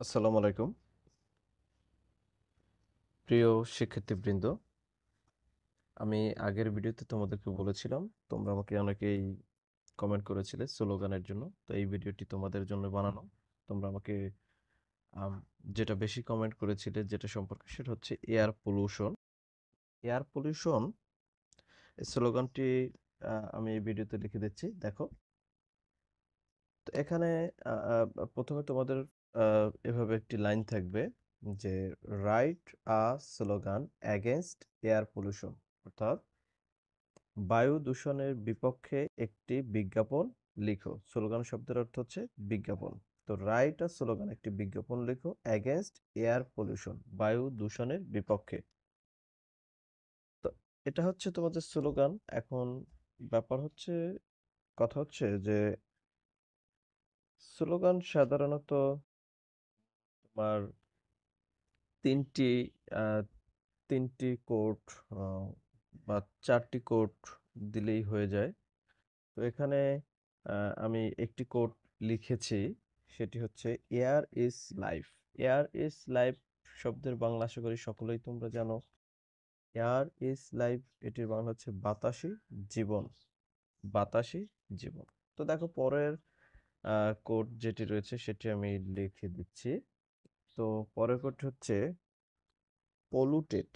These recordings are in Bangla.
আসসালামু আলাইকুম প্রিয় শিক্ষার্থীবৃন্দ। আমি আগের ভিডিওতে তোমাদেরকে বলেছিলাম, তোমরা আমাকে অনেকেই কমেন্ট করেছিলে স্লোগানের জন্য। তো এই ভিডিওটি তোমাদের জন্য বানানো। তোমরা আমাকে আম, যেটা বেশি কমেন্ট করেছিলে যেটা সম্পর্কে, সেটা হচ্ছে এয়ার পলিউশন। এয়ার পলিউশন স্লোগানটি আমি এই ভিডিওতে লিখে দিচ্ছি, দেখো। তো এখানে প্রথমে তোমাদের এভাবে একটি লাইন থাকবে যে write a slogan against air pollution, অর্থাৎ বায়ু দূষণের বিপক্ষে একটি বিজ্ঞাপন লিখো। স্লোগান শব্দের অর্থ হচ্ছে বিজ্ঞাপন। তো রাইট আ স্লোগান, একটি বিজ্ঞাপন লিখো অ্যাগেনস্ট এয়ার পলিউশন, বায়ু দূষণের বিপক্ষে। তো এটা হচ্ছে তোমাদের স্লোগান। এখন ব্যাপার হচ্ছে, কথা হচ্ছে যে স্লোগান সাধারণত তোমার তিনটি আহ, তিনটি কোট বা চারটি কোট দিলেই হয়ে যায়। তো এখানে আমি একটি কোট লিখেছি, সেটি হচ্ছে air is life. Air is life শব্দের বাংলা আশা করি সকলেই তোমরা জানো। এয়ার ইজ লাইফ, এটির বাংলা হচ্ছে বাতাসই জীবন। বাতাসই জীবন। তো দেখো, পরের কোট যেটি রয়েছে সেটি আমি লিখে দিচ্ছি। তো পরের কোট হচ্ছে পলুটেড।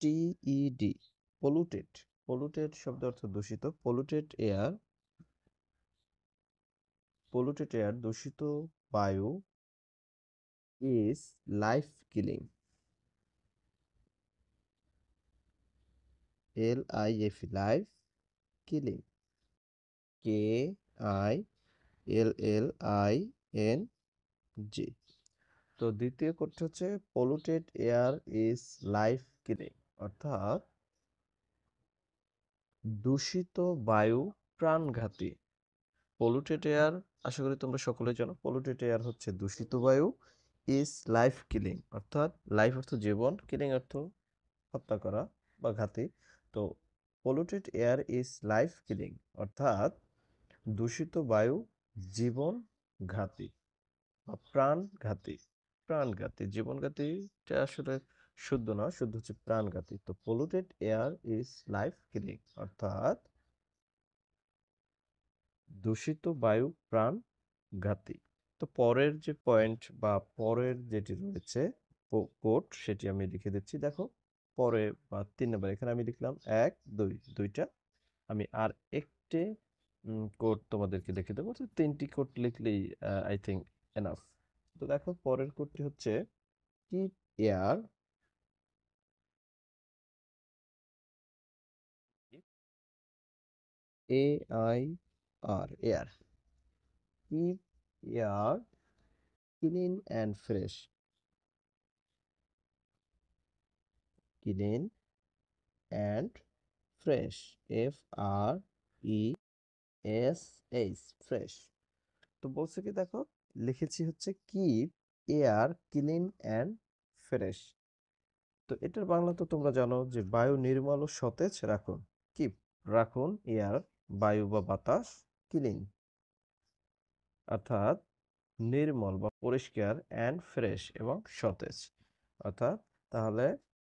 POLLUTED, polluted. পলুটেড শব্দ অর্থ দূষিত। পলুটেড এয়ার দূষিত বায়ু is life killing. LIF, killing. KILLING। তো দ্বিতীয় কোডটি হচ্ছে polluted air is life killing, অর্থাৎ দূষিত বায়ু প্রাণঘাতী। পলুটেড এয়ার, আশা করি তোমরা সকলেই জানো, পলুটেড এয়ার হচ্ছে দূষিত বায়ু, ইজ লাইফ কিলিং অর্থাৎ লাইফ অর্থ জীবন, কিলিং অর্থ হত্যা করা বা ঘাতী। তো polluted air is life killing অর্থাৎ দূষিত বায়ু জীবন ঘাতী বা প্রাণঘাতী। প্রাণঘাতী, জীবনঘাতীটা আসলে শুদ্ধ না, শুদ্ধ হচ্ছে প্রাণঘাতী। তো polluted air is life killing অর্থাৎ দূষিত বায়ু প্রাণ ঘাতী। তো পরের যে পয়েন্ট বা পরের যেটি রয়েছে কোড, সেটি আমি লিখে দিচ্ছি, দেখো। পরে বা 3 নাম্বার, এখানে আমি লিখলাম 1 2, দুইটা। আমি আর একটি কোড তোমাদেরকে লিখে দেবো। তো 3টি কোড লিখলেই আই থিঙ্ক এনাফ। তো দেখো, পরের কোডটি হচ্ছে keep air, AIR, air. Keep air clean and fresh. Clean and fresh, FRESH, fresh. তো বলছে কি, দেখো, লিখেছি হচ্ছে keep air clean and fresh. তো এটার বাংলা তো তোমরা জানো যে বায়ু নির্মল ও সতেজ রাখুন। কিপ, রাখুন, এয়ার বায়ু বা বাতাস, ক্লিন অর্থাৎ নির্মল বা পরিষ্কার, অ্যান্ড ফ্রেশ এবং সতেজ অর্থাৎ, তাহলে